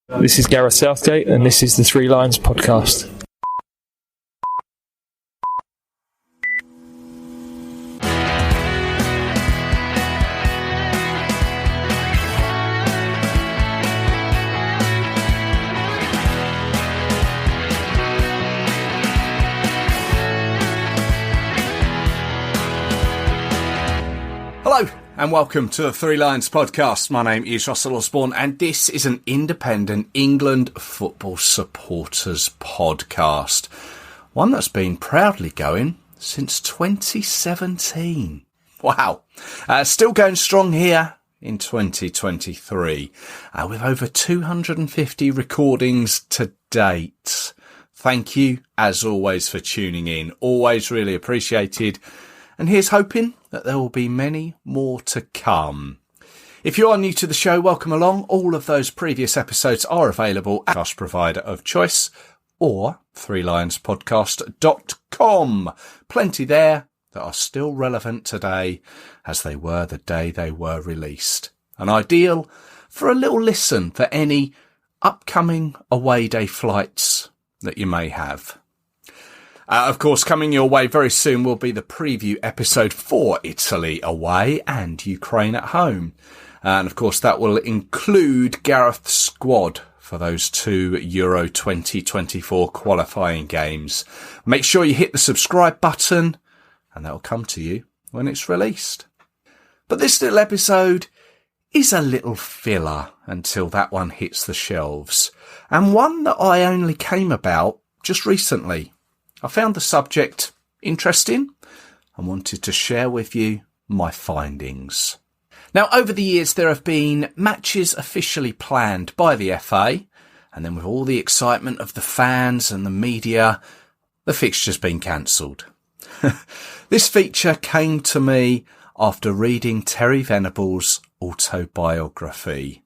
This is Gareth Southgate, and this is the Three Lions podcast. Hello and welcome to the Three Lions podcast. My name is Russell Osborne and this is an independent England football supporters podcast. One that's been proudly going since 2017. Wow. Still going strong here in 2023 with over 250 recordings to date. Thank you as always for tuning in. Always really appreciated. And here's hoping that there will be many more to come. If you are new to the show, welcome along. All of those previous episodes are available at our provider of choice or threelionspodcast.com. Plenty there that are still relevant today as they were the day they were released. And ideal for a little listen for any upcoming away day flights that you may have. Of course, coming your way very soon will be the preview episode for Italy away and Ukraine at home. And of course, that will include Gareth's squad for those two Euro 2024 qualifying games. Make sure you hit the subscribe button and that will come to you when it's released. But this little episode is a little filler until that one hits the shelves. And one that I only came about just recently. I found the subject interesting and wanted to share with you my findings. Now, over the years, there have been matches officially planned by the FA, and then with all the excitement of the fans and the media, the fixture's been cancelled. This feature came to me after reading Terry Venable's autobiography,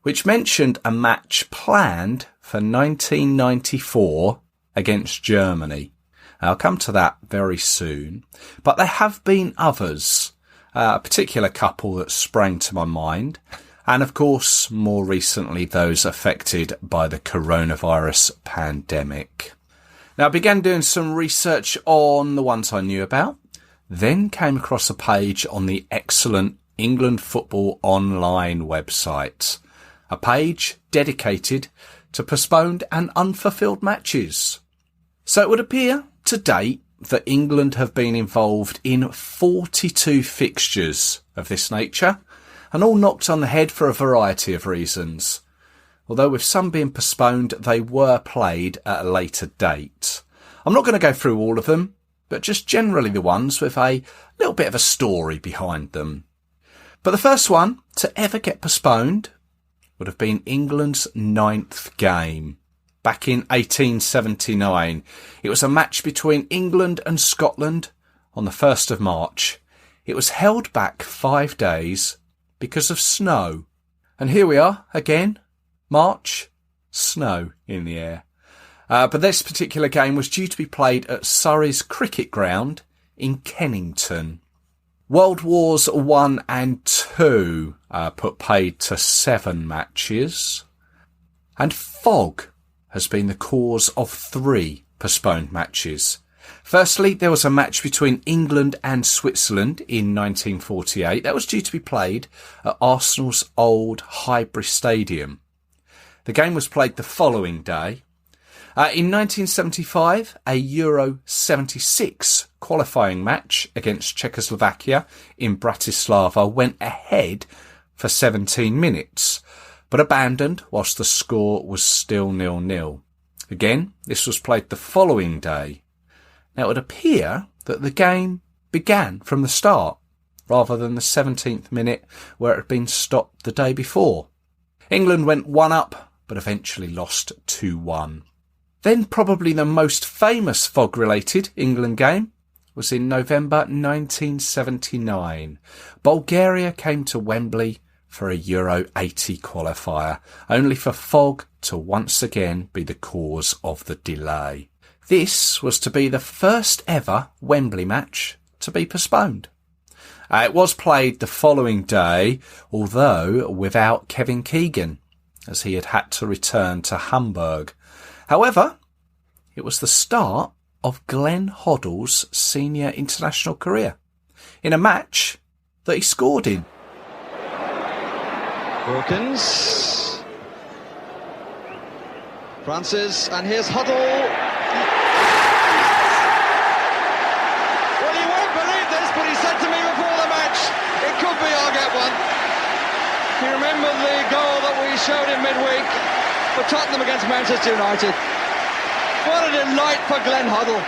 which mentioned a match planned for 1994 against Germany. I'll come to that very soon. But there have been others, a particular couple that sprang to my mind. And of course, more recently, those affected by the coronavirus pandemic. Now, I began doing some research on the ones I knew about, then came across a page on the excellent England Football Online website. A page dedicated to postponed and unfulfilled matches. So it would appear to date that England have been involved in 42 fixtures of this nature, and all knocked on the head for a variety of reasons. Although with some being postponed, they were played at a later date. I'm not going to go through all of them, but just generally the ones with a little bit of a story behind them. But the first one to ever get postponed would have been England's 9th game. Back in 1879, it was a match between England and Scotland on the 1st of March. It was held back 5 days because of snow. And here we are again, March, snow in the air. But this particular game was due to be played at Surrey's cricket ground in Kennington. World Wars I and II put paid to 7 matches. And fog has been the cause of 3 postponed matches. Firstly, there was a match between England and Switzerland in 1948. That was due to be played at Arsenal's old Highbury Stadium. The game was played the following day. In 1975, a Euro 76 qualifying match against Czechoslovakia in Bratislava went ahead for 17 minutes. But abandoned whilst the score was still 0-0. Again, this was played the following day. Now, it would appear that the game began from the start, rather than the 17th minute where it had been stopped the day before. England went 1 up, but eventually lost 2-1. Then probably the most famous fog-related England game was in November 1979. Bulgaria came to Wembley for a Euro 80 qualifier, only for fog to once again be the cause of the delay. This was to be the first ever Wembley match to be postponed. It was played the following day, although without Kevin Keegan. as he had to return to Hamburg. However, it was the start of Glenn Hoddle's senior international career, in a match that he scored in. Hawkins. Francis, and here's Hoddle. Well, you won't believe this, but he said to me before the match, it could be I'll get one. You remember the goal that we showed in midweek for Tottenham against Manchester United? What a delight for Glenn Hoddle.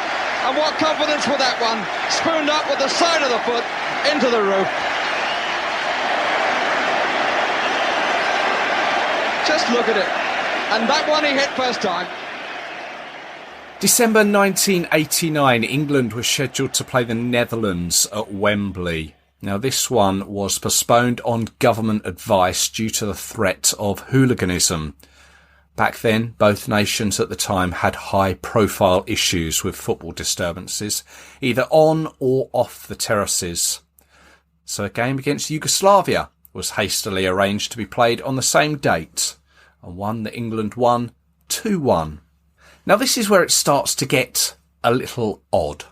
And what confidence with that one. Spooned up with the side of the foot into the roof. Just look at it. And that one he hit first time. December 1989, England was scheduled to play the Netherlands at Wembley. Now, this one was postponed on government advice due to the threat of hooliganism. Back then, both nations at the time had high-profile issues with football disturbances, either on or off the terraces. So a game against Yugoslavia was hastily arranged to be played on the same date, and one that England won 2-1. Now, this is where it starts to get a little odd.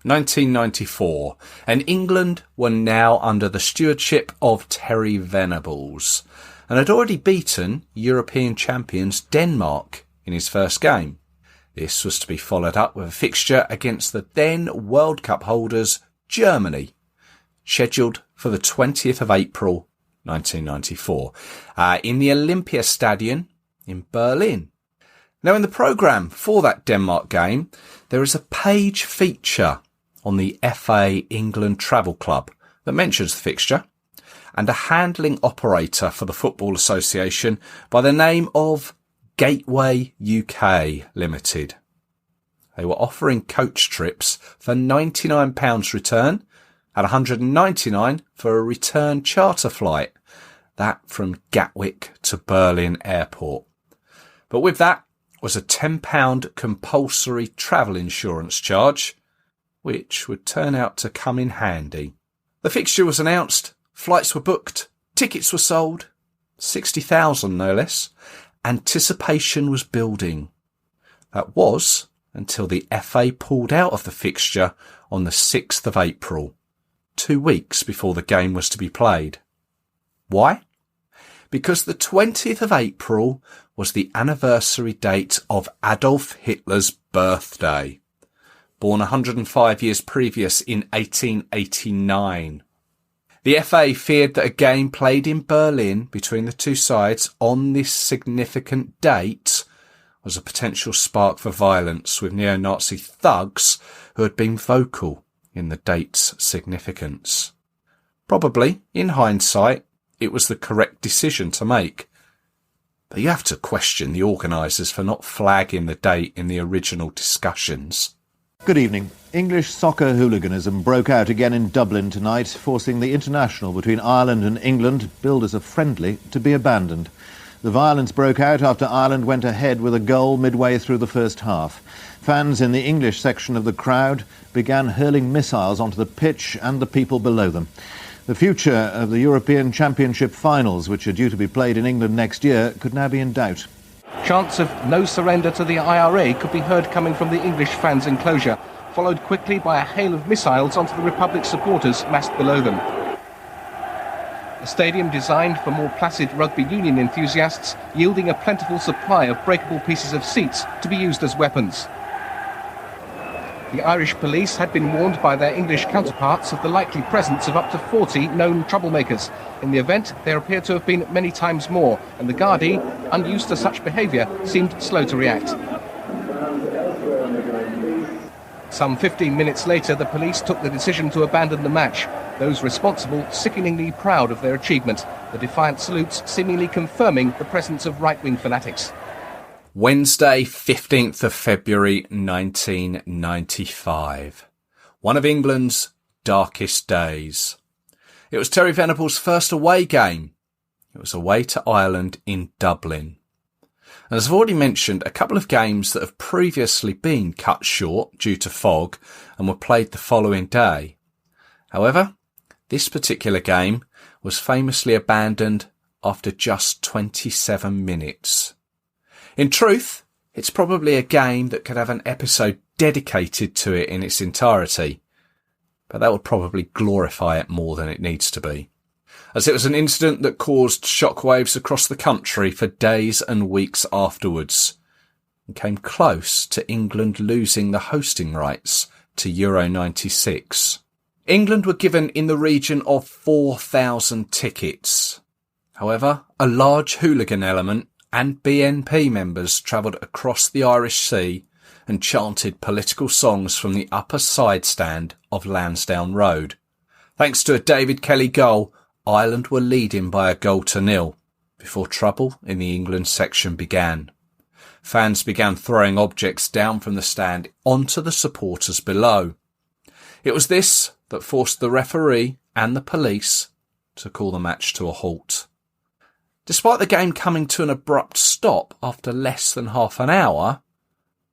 1994, and England were now under the stewardship of Terry Venables, and had already beaten European champions Denmark in his first game. This was to be followed up with a fixture against the then World Cup holders Germany, scheduled for the 20th of April 1994, in the Olympia Stadion in Berlin. Now, in the programme for that Denmark game, there is a page feature on the FA England Travel Club that mentions the fixture, and a handling operator for the Football Association by the name of Gateway UK Limited. They were offering coach trips for £99 return and £199 for a return charter flight, that from Gatwick to Berlin Airport. But with that was a £10 compulsory travel insurance charge, which would turn out to come in handy. The fixture was announced, flights were booked, tickets were sold, 60,000 no less. Anticipation was building. That was until the FA pulled out of the fixture on the 6th of April, 2 weeks before the game was to be played. Why? Because the 20th of April was the anniversary date of Adolf Hitler's birthday, born 105 years previous in 1889. The FA feared that a game played in Berlin between the two sides on this significant date was a potential spark for violence with neo-Nazi thugs who had been vocal in the date's significance. Probably, in hindsight, it was the correct decision to make. But you have to question the organisers for not flagging the date in the original discussions. Good evening. English soccer hooliganism broke out again in Dublin tonight, forcing the international between Ireland and England, billed as a friendly, to be abandoned. The violence broke out after Ireland went ahead with a goal midway through the first half. Fans in the English section of the crowd began hurling missiles onto the pitch and the people below them. The future of the European Championship finals, which are due to be played in England next year, could now be in doubt. Chants of no surrender to the IRA could be heard coming from the English fans' enclosure, followed quickly by a hail of missiles onto the Republic supporters massed below them. A stadium designed for more placid rugby union enthusiasts, yielding a plentiful supply of breakable pieces of seats to be used as weapons. The Irish police had been warned by their English counterparts of the likely presence of up to 40 known troublemakers. In the event, there appeared to have been many times more, and the Gardaí, unused to such behaviour, seemed slow to react. Some 15 minutes later, the police took the decision to abandon the match. Those responsible sickeningly proud of their achievement, the defiant salutes seemingly confirming the presence of right-wing fanatics. Wednesday, 15th of February 1995. One of England's darkest days. It was Terry Venables' first away game. It was away to Ireland in Dublin. And as I've already mentioned, a couple of games that have previously been cut short due to fog and were played the following day. However, this particular game was famously abandoned after just 27 minutes. In truth, it's probably a game that could have an episode dedicated to it in its entirety, but that would probably glorify it more than it needs to be, as it was an incident that caused shockwaves across the country for days and weeks afterwards, and came close to England losing the hosting rights to Euro 96. England were given in the region of 4,000 tickets. However, a large hooligan element and BNP members travelled across the Irish Sea and chanted political songs from the upper side stand of Lansdowne Road. Thanks to a David Kelly goal, Ireland were leading by a 0-0 before trouble in the England section began. Fans began throwing objects down from the stand onto the supporters below. It was this that forced the referee and the police to call the match to a halt. Despite the game coming to an abrupt stop after less than half an hour,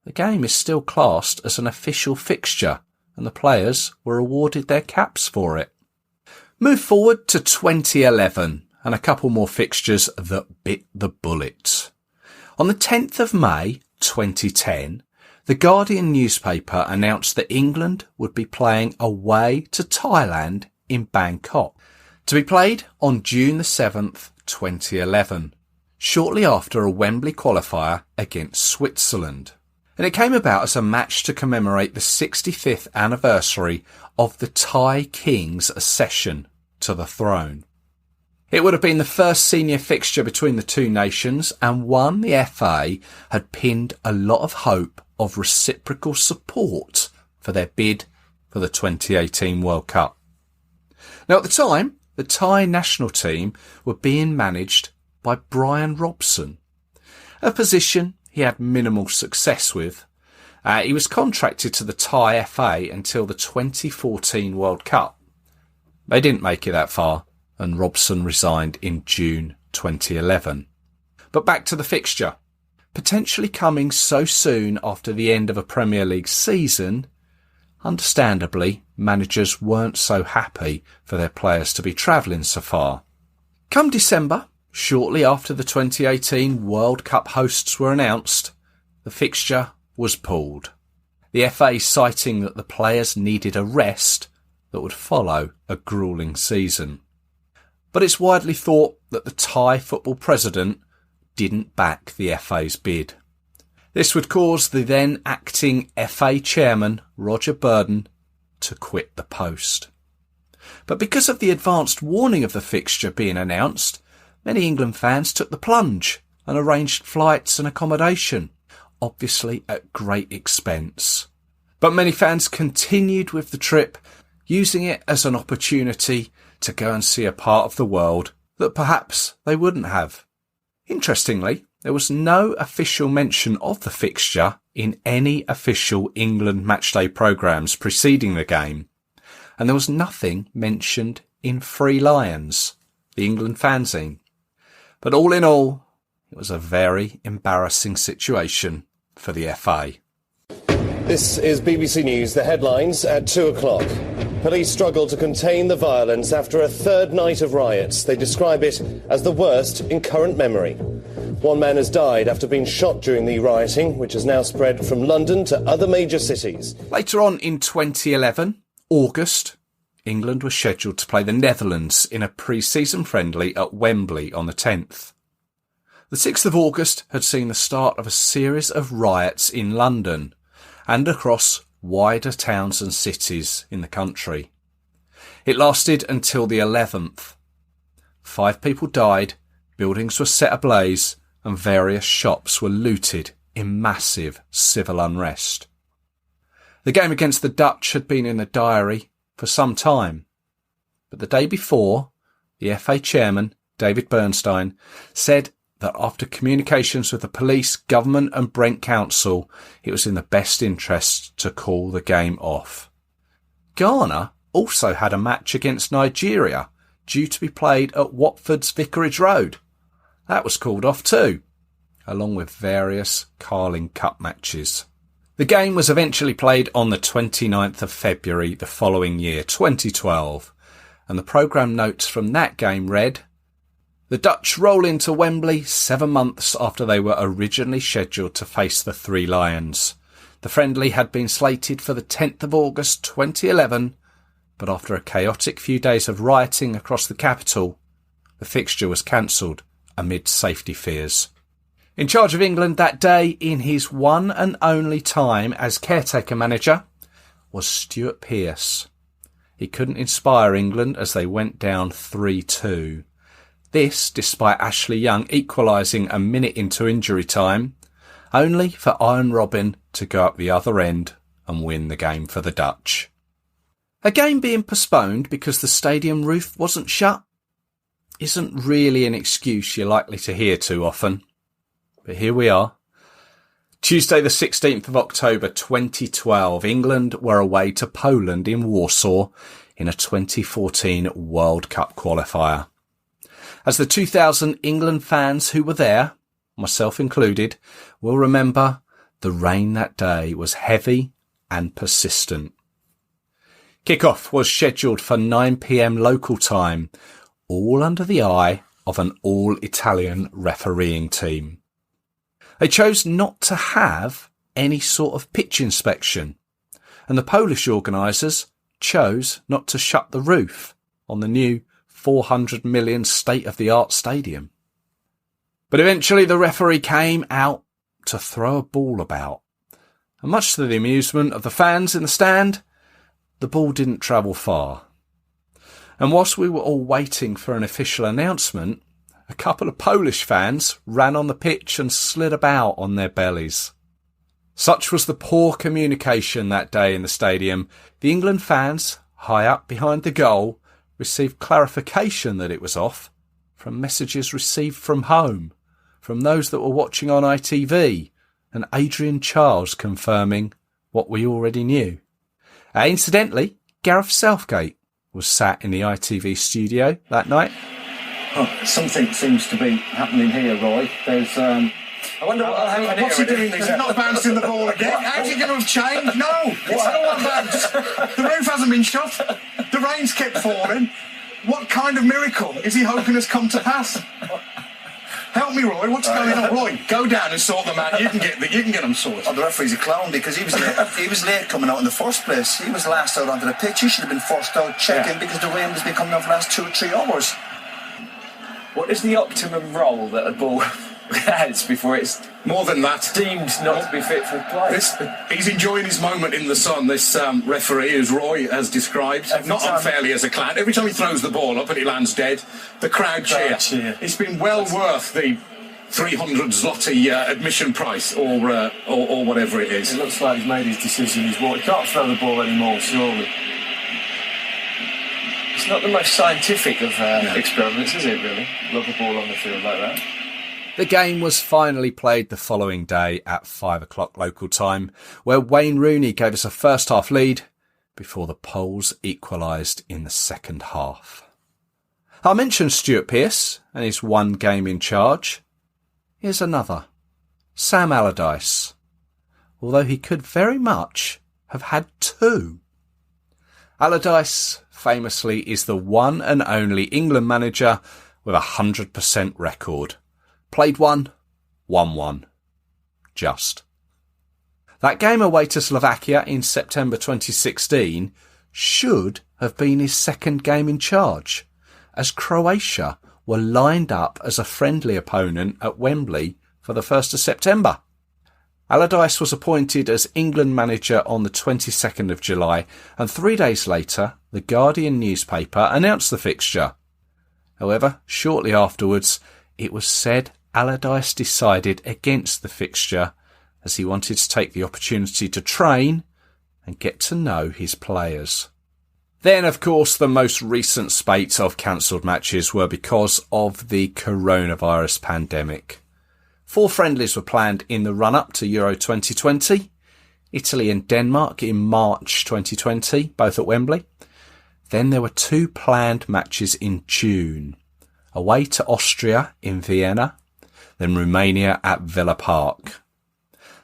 the game is still classed as an official fixture and the players were awarded their caps for it. Move forward to 2011 and a couple more fixtures that bit the bullet. On the 10th of May 2010, the Guardian newspaper announced that England would be playing away to Thailand in Bangkok, to be played on June the 7th, 2011, shortly after a Wembley qualifier against Switzerland. And it came about as a match to commemorate the 65th anniversary of the Thai King's accession to the throne. It would have been the first senior fixture between the two nations and one the FA had pinned a lot of hope of reciprocal support for their bid for the 2018 World Cup. Now at the time, the Thai national team were being managed by Brian Robson, a position he had minimal success with. He was contracted to the Thai FA until the 2014 World Cup. They didn't make it that far, and Robson resigned in June 2011. But back to the fixture. Potentially coming so soon after the end of a Premier League season, understandably, managers weren't so happy for their players to be travelling so far. Come December, shortly after the 2018 World Cup hosts were announced, the fixture was pulled. The FA citing that the players needed a rest that would follow a gruelling season. But it's widely thought that the Thai football president didn't back the FA's bid. This would cause the then acting FA chairman, Roger Burden, to quit the post. But because of the advanced warning of the fixture being announced, many England fans took the plunge and arranged flights and accommodation, obviously at great expense. But many fans continued with the trip, using it as an opportunity to go and see a part of the world that perhaps they wouldn't have. Interestingly, there was no official mention of the fixture in any official England matchday programmes preceding the game, and there was nothing mentioned in Free Lions, the England fanzine. But all in all, it was a very embarrassing situation for the FA. This is BBC News, the headlines at 2 o'clock. Police struggle to contain the violence after a third night of riots. They describe it as the worst in current memory. One man has died after being shot during the rioting, which has now spread from London to other major cities. Later on in 2011, August, England was scheduled to play the Netherlands in a pre-season friendly at Wembley on the 10th. The 6th of August had seen the start of a series of riots in London and across wider towns and cities in the country. It lasted until the 11th. 5 people died, buildings were set ablaze, and various shops were looted in massive civil unrest. The game against the Dutch had been in the diary for some time, but the day before, the FA chairman, David Bernstein, said that after communications with the police, government and Brent Council, it was in the best interest to call the game off. Ghana also had a match against Nigeria, due to be played at Watford's Vicarage Road. That was called off too, along with various Carling Cup matches. The game was eventually played on the 29th of February the following year, 2012, and the programme notes from that game read, The Dutch roll into Wembley 7 months after they were originally scheduled to face the Three Lions. The friendly had been slated for the 10th of August 2011, but after a chaotic few days of rioting across the capital, the fixture was cancelled amid safety fears. In charge of England that day, in his one and only time as caretaker manager, was Stuart Pearce. He couldn't inspire England as they went down 3-2. This despite Ashley Young equalising a minute into injury time, only for Iron Robin to go up the other end and win the game for the Dutch. A game being postponed because the stadium roof wasn't shut isn't really an excuse you're likely to hear too often. But here we are. Tuesday the 16th of October 2012, England were away to Poland in Warsaw in a 2014 World Cup qualifier. As the 2,000 England fans who were there, myself included, will remember, the rain that day was heavy and persistent. Kick-off was scheduled for 9 p.m. local time, all under the eye of an all-Italian refereeing team. They chose not to have any sort of pitch inspection, and the Polish organisers chose not to shut the roof on the new 400 million state-of-the-art stadium. But eventually the referee came out to throw a ball about, and much to the amusement of the fans in the stand, the ball didn't travel far. And whilst we were all waiting for an official announcement, a couple of Polish fans ran on the pitch and slid about on their bellies. Such was the poor communication that day in the stadium. The England fans, high up behind the goal, received clarification that it was off from messages received from home, from those that were watching on ITV, and Adrian Charles confirming what we already knew. Incidentally, Gareth Southgate was sat in the ITV studio that night. Oh, something seems to be happening here, Roy. There's, I wonder what's he doing? He's not bouncing the ball again. How's he going to have changed? No, it's not one bounce. The roof hasn't been shut. The rain's kept falling. What kind of miracle is he hoping has come to pass? Help me, Roy. What's going on, Roy? Go down and sort them out. You can get them sorted. Oh, the referee's a clown because he was late. He was late coming out in the first place. He was last out onto the pitch. He should have been first out checking because the rain has been coming out for the last 2 or 3 hours. What is the optimum roll that a ball has before it's more than that deemed not to be fit for play? He's enjoying his moment in the sun, this referee, as Roy has described, not unfairly as a clown. Every time he throws the ball up and it lands dead, the crowd cheer. It's been well worth the 300 zloty admission price or whatever it is. It looks like he's made his decision. He can't throw the ball anymore, surely. It's not the most scientific of experiments, is it, really? Lob a ball on the field like that. The game was finally played the following day at 5 o'clock local time, where Wayne Rooney gave us a first-half lead before the Poles equalised in the second half. I mentioned Stuart Pearce and his one game in charge. Here's another. Sam Allardyce. Although he could very much have had 2. Allardyce famously is the one and only England manager with a 100% record. Played one, won one. Just. That game away to Slovakia in September 2016 should have been his second game in charge, as Croatia were lined up as a friendly opponent at Wembley for the 1st of September. Allardyce was appointed as England manager on the 22nd of July, and 3 days later, the Guardian newspaper announced the fixture. However, shortly afterwards, it was said Allardyce decided against the fixture as he wanted to take the opportunity to train and get to know his players. Then, of course, the most recent spate of cancelled matches were because of the coronavirus pandemic. 4 friendlies were planned in the run-up to Euro 2020, Italy and Denmark in March 2020, both at Wembley. Then there were 2 planned matches in June, away to Austria in Vienna, then Romania at Villa Park.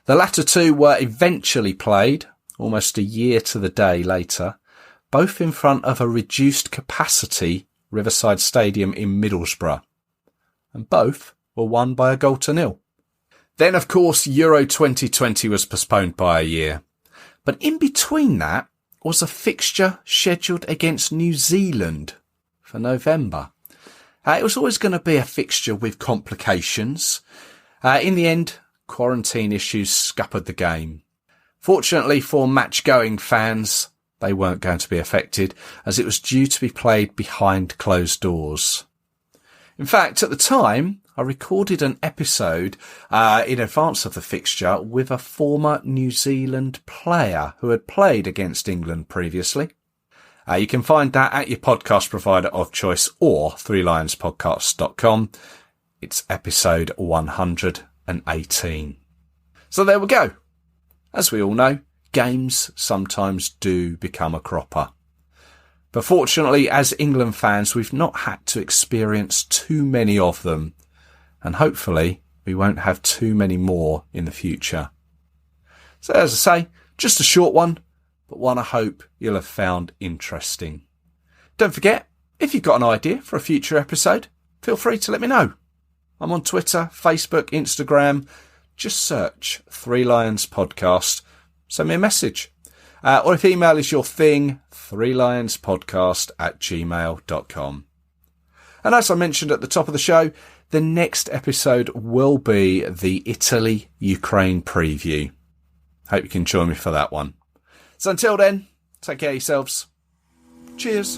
The latter 2 were eventually played, almost a year to the day later, both in front of a reduced capacity Riverside Stadium in Middlesbrough. and both were won by a 0-0. Then, of course, Euro 2020 was postponed by a year. But in between that was a fixture scheduled against New Zealand for November. It was always going to be a fixture with complications. In the end, quarantine issues scuppered the game. Fortunately for match-going fans, they weren't going to be affected, as it was due to be played behind closed doors. In fact, at the time, I recorded an episode in advance of the fixture with a former New Zealand player who had played against England previously. You can find that at your podcast provider of choice or threelionspodcast.com. It's episode 118. So there we go. As we all know, games sometimes do become a cropper. But fortunately, as England fans, we've not had to experience too many of them. And hopefully, we won't have too many more in the future. So as I say, just a short one, but one I hope you'll have found interesting. Don't forget, if you've got an idea for a future episode, feel free to let me know. I'm on Twitter, Facebook, Instagram. Just search 3 Lions Podcast. Send me a message. Or if email is your thing, 3lionspodcast@gmail.com. And as I mentioned at the top of the show, the next episode will be the Italy-Ukraine preview. Hope you can join me for that one. So until then, take care of yourselves. Cheers.